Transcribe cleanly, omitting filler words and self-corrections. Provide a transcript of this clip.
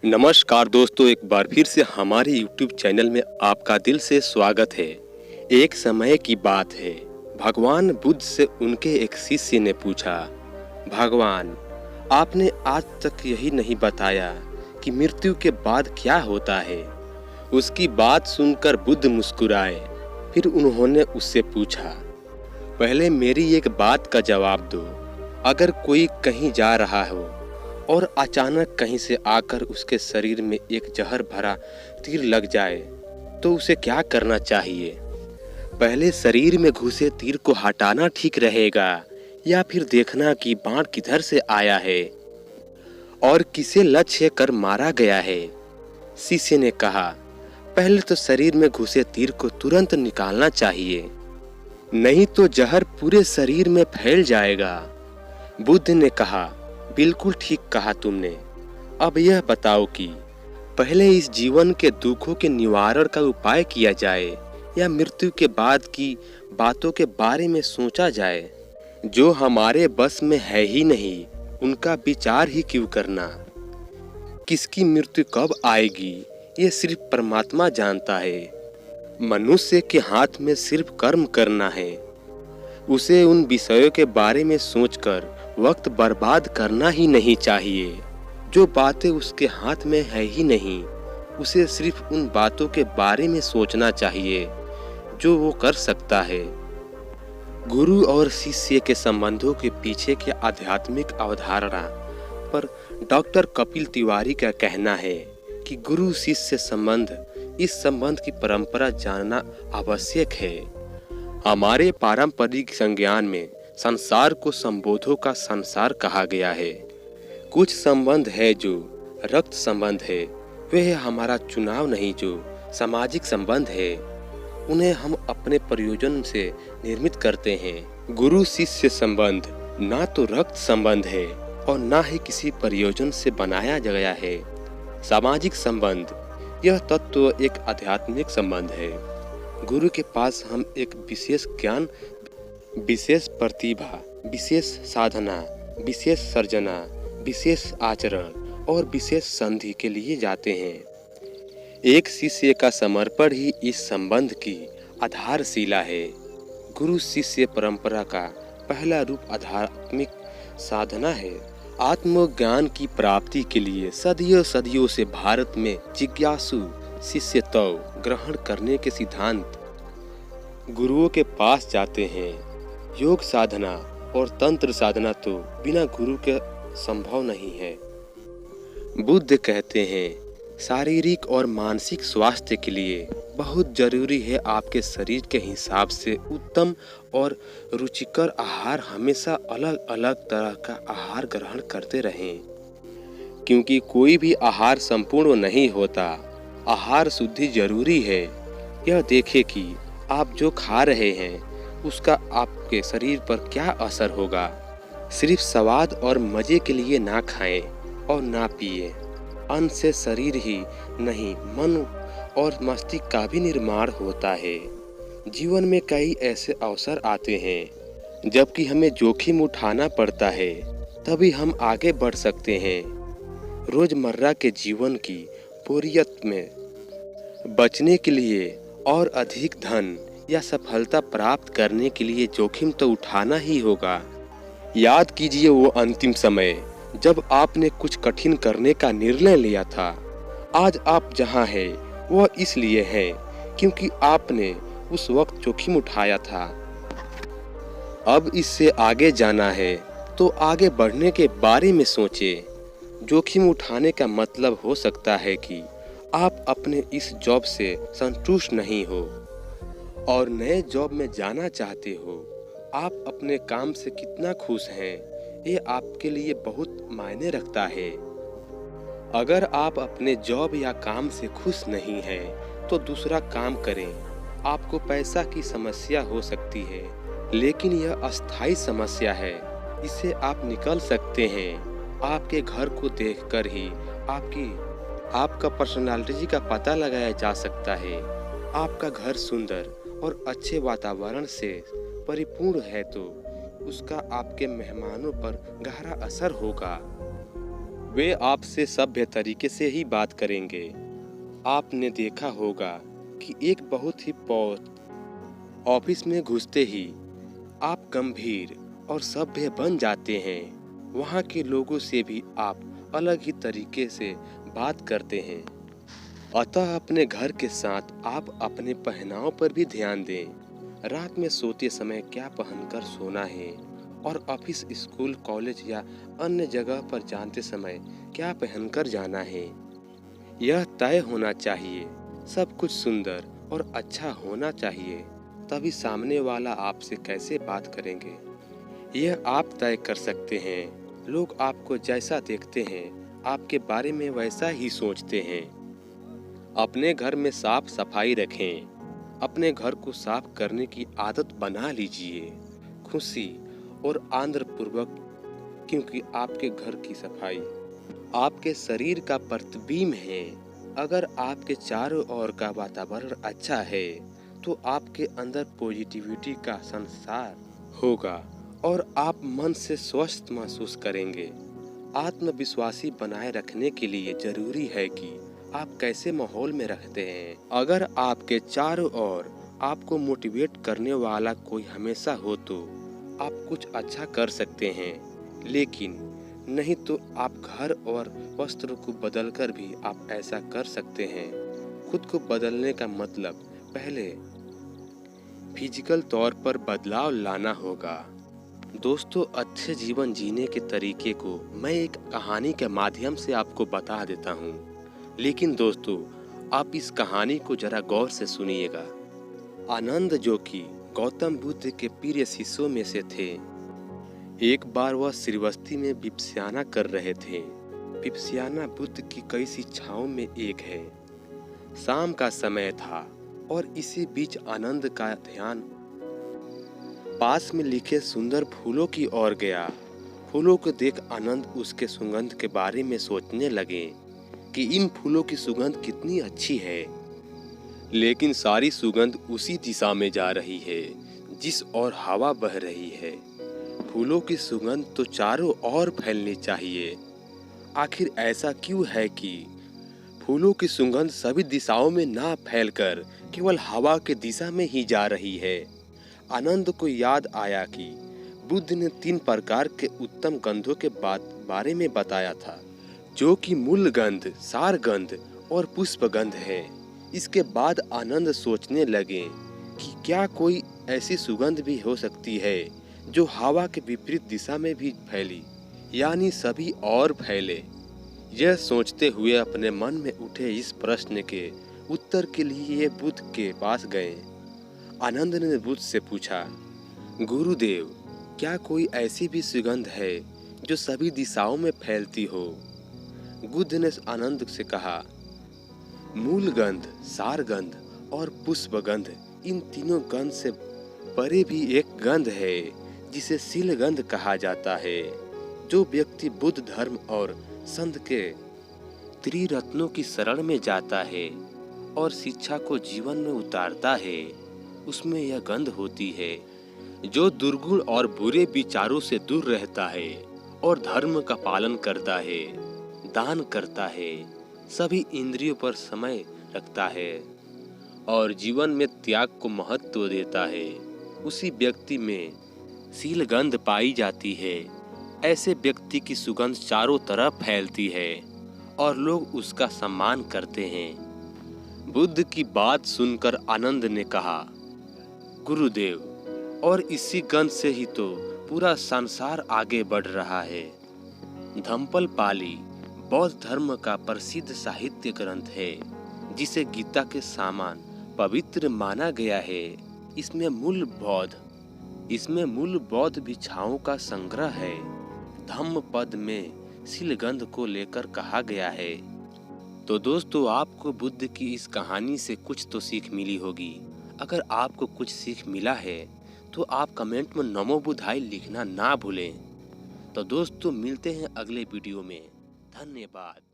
नमस्कार दोस्तों, एक बार फिर से हमारे YouTube चैनल में आपका दिल से स्वागत है। एक समय की बात है, भगवान बुद्ध से उनके एक शिष्य ने पूछा, भगवान, आपने आज तक यही नहीं बताया कि मृत्यु के बाद क्या होता है। उसकी बात सुनकर बुद्ध मुस्कुराए। फिर उन्होंने उससे पूछा, पहले मेरी एक बात का जवाब दो। अगर कोई कहीं जा रहा हो और अचानक कहीं से आकर उसके शरीर में एक जहर भरा तीर लग जाए तो उसे क्या करना चाहिए? पहले शरीर में घुसे तीर को हटाना ठीक रहेगा या फिर देखना कि बाण किधर से आया है और किसे लक्ष्य कर मारा गया है? शिष्य ने कहा, पहले तो शरीर में घुसे तीर को तुरंत निकालना चाहिए, नहीं तो जहर पूरे शरीर में फैल जाएगा। बुद्ध ने कहा, बिल्कुल ठीक कहा तुमने। अब यह बताओ कि पहले इस जीवन के दुखों के निवारण का उपाय किया जाए या मृत्यु के बाद की बातों के बारे में सोचा जाए जो हमारे बस में है ही नहीं, उनका विचार ही क्यों करना? किसकी मृत्यु कब आएगी ये सिर्फ परमात्मा जानता है। मनुष्य के हाथ में सिर्फ कर्म करना है। उसे उन विषयों के बारे में सोचकर वक्त बर्बाद करना ही नहीं चाहिए जो बातें उसके हाथ में है ही नहीं। उसे सिर्फ उन बातों के बारे में सोचना चाहिए जो वो कर सकता है। गुरु और शिष्य के संबंधों के पीछे के आध्यात्मिक अवधारणा पर डॉक्टर कपिल तिवारी का कहना है कि गुरु शिष्य संबंध, इस संबंध की परंपरा जानना आवश्यक है। हमारे पारंपरिक संज्ञान में संसार को संबोधों का संसार कहा गया है। कुछ संबंध है जो रक्त संबंध है, वह हमारा चुनाव नहीं, जो सामाजिक संबंध है उन्हें हम अपने प्रयोजन से निर्मित करते हैं। गुरु शिष्य संबंध ना तो रक्त संबंध है और ना ही किसी प्रयोजन से बनाया गया है। सामाजिक संबंध, यह तत्व एक आध्यात्मिक संबंध है। गुरु के पास हम एक विशेष ज्ञान, विशेष प्रतिभा, विशेष साधना, विशेष सर्जना, विशेष आचरण और विशेष संधि के लिए जाते हैं। एक शिष्य का समर्पण ही इस संबंध की आधारशिला है। गुरु शिष्य परंपरा का पहला रूप आध्यात्मिक साधना है। आत्मज्ञान की प्राप्ति के लिए सदियों सदियों से भारत में जिज्ञासु शिष्य ग्रहण करने के सिद्धांत गुरुओं के पास जाते हैं। योग साधना और तंत्र साधना तो बिना गुरु के संभव नहीं है। बुद्ध कहते हैं, शारीरिक और मानसिक स्वास्थ्य के लिए बहुत जरूरी है आपके शरीर के हिसाब से उत्तम और रुचिकर आहार, हमेशा अलग अलग तरह का आहार ग्रहण करते रहें, क्योंकि कोई भी आहार संपूर्ण नहीं होता। आहार शुद्धि जरूरी है। यह देखें कि आप जो खा रहे हैं उसका आपके शरीर पर क्या असर होगा। सिर्फ स्वाद और मजे के लिए ना खाएं और ना पिए। अन्न से शरीर ही नहीं, मन और मस्तिष्क का भी निर्माण होता है। जीवन में कई ऐसे अवसर आते हैं जबकि हमें जोखिम उठाना पड़ता है, तभी हम आगे बढ़ सकते हैं। रोजमर्रा के जीवन की बोरियत में बचने के लिए और अधिक धन या सफलता प्राप्त करने के लिए जोखिम तो उठाना ही होगा। याद कीजिए वो अंतिम समय जब आपने कुछ कठिन करने का निर्णय लिया था। आज आप जहां हैं वह इसलिए है क्योंकि आपने उस वक्त जोखिम उठाया था। अब इससे आगे जाना है तो आगे बढ़ने के बारे में सोचें। जोखिम उठाने का मतलब हो सकता है कि आप अपने इस जॉब से संतुष्ट नहीं हो और नए जॉब में जाना चाहते हो। आप अपने काम से कितना खुश हैं, ये आपके लिए बहुत मायने रखता है। अगर आप अपने जॉब या काम से खुश नहीं हैं, तो दूसरा काम करें। आपको पैसा की समस्या हो सकती है, लेकिन यह अस्थायी समस्या है, इससे आप निकल सकते हैं। आपके घर को देखकर ही आपका पर्सनालिटी का पता लगाया जा सकता है। आपका घर सुंदर और अच्छे वातावरण से परिपूर्ण है तो उसका आपके मेहमानों पर गहरा असर होगा। वे आपसे सभ्य तरीके से ही बात करेंगे। आपने देखा होगा कि एक बहुत ही ऑफिस में घुसते ही आप गंभीर और सभ्य बन जाते हैं। वहाँ के लोगों से भी आप अलग ही तरीके से बात करते हैं। अतः अपने घर के साथ आप अपने पहनाव पर भी ध्यान दें। रात में सोते समय क्या पहनकर सोना है और ऑफिस, स्कूल, कॉलेज या अन्य जगह पर जाते समय क्या पहनकर जाना है, यह तय होना चाहिए। सब कुछ सुंदर और अच्छा होना चाहिए, तभी सामने वाला आपसे कैसे बात करेंगे यह आप तय कर सकते हैं। लोग आपको जैसा देखते हैं आपके बारे में वैसा ही सोचते हैं। अपने घर में साफ सफाई रखें। अपने घर को साफ करने की आदत बना लीजिए, खुशी और आदरपूर्वक, क्योंकि आपके घर की सफाई आपके शरीर का प्रतिबिंब है। अगर आपके चारों ओर का वातावरण अच्छा है तो आपके अंदर पॉजिटिविटी का संसार होगा और आप मन से स्वस्थ महसूस करेंगे। आत्मविश्वासी बनाए रखने के लिए जरूरी है कि आप कैसे माहौल में रहते हैं। अगर आपके चारों ओर आपको मोटिवेट करने वाला कोई हमेशा हो तो आप कुछ अच्छा कर सकते हैं, लेकिन नहीं तो आप घर और वस्त्र को बदलकर भी आप ऐसा कर सकते हैं। खुद को बदलने का मतलब पहले फिजिकल तौर पर बदलाव लाना होगा। दोस्तों, अच्छे जीवन जीने के तरीके को मैं एक कहानी के माध्यम से आपको बता देता हूँ, लेकिन दोस्तों आप इस कहानी को जरा गौर से सुनिएगा। आनंद, जो कि गौतम बुद्ध के प्रिय शिष्यों में से थे, एक बार वह श्रीवस्ती में विपश्यना कर रहे थे। विपश्यना बुद्ध की कई शिक्षाओं में एक है। शाम का समय था और इसी बीच आनंद का ध्यान पास में लिखे सुंदर फूलों की ओर गया। फूलों को देख आनंद उसके सुगंध के बारे में सोचने लगे कि इन फूलों की सुगंध कितनी अच्छी है, लेकिन सारी सुगंध उसी दिशा में जा रही है जिस ओर हवा बह रही है। फूलों की सुगंध तो चारों ओर फैलनी चाहिए। आखिर ऐसा क्यों है कि फूलों की सुगंध सभी दिशाओं में ना फैलकर केवल हवा के दिशा में ही जा रही है? आनंद को याद आया कि बुद्ध ने 3 प्रकार के उत्तम गंधों के बारे में बताया था, जो कि मूल गंध, सार गंध और पुष्प गंध है। इसके बाद आनंद सोचने लगे कि क्या कोई ऐसी सुगंध भी हो सकती है जो हवा के विपरीत दिशा में भी फैली, यानी सभी और फैले। यह सोचते हुए अपने मन में उठे इस प्रश्न के उत्तर के लिए बुद्ध के पास गए। आनंद ने बुद्ध से पूछा, गुरुदेव, क्या कोई ऐसी भी सुगंध है जो सभी दिशाओं में फैलती हो? बुद्ध ने आनंद से कहा, मूल गंध, सार गंध और पुष्प गंध, इन तीनों गंध से परे भी एक गंध है जिसे शील गंध कहा जाता है। जो व्यक्ति बुद्ध धर्म और संत के त्रिरत्नों की शरण में जाता है और शिक्षा को जीवन में उतारता है, उसमें यह गंध होती है। जो दुर्गुण और बुरे विचारों से दूर रहता है और धर्म का पालन करता है, दान करता है, सभी इंद्रियों पर समय रखता है और जीवन में त्याग को महत्व देता है, उसी व्यक्ति में शील गंध पाई जाती है। ऐसे व्यक्ति की सुगंध चारों तरफ फैलती है और लोग उसका सम्मान करते हैं। बुद्ध की बात सुनकर आनंद ने कहा, गुरुदेव, और इसी गंध से ही तो पूरा संसार आगे बढ़ रहा है। धम्मपल पाली बौद्ध धर्म का प्रसिद्ध साहित्य ग्रंथ है, जिसे गीता के समान पवित्र माना गया है। इसमें मूल बौद्ध भिक्षाओं का संग्रह है। धम्म पद में शीलगंध को लेकर कहा गया है। तो दोस्तों, आपको बुद्ध की इस कहानी से कुछ तो सीख मिली होगी। अगर आपको कुछ सीख मिला है तो आप कमेंट में नमो बुद्धाय लिखना ना भूलें। तो दोस्तों, मिलते हैं अगले वीडियो में। धन्यवाद।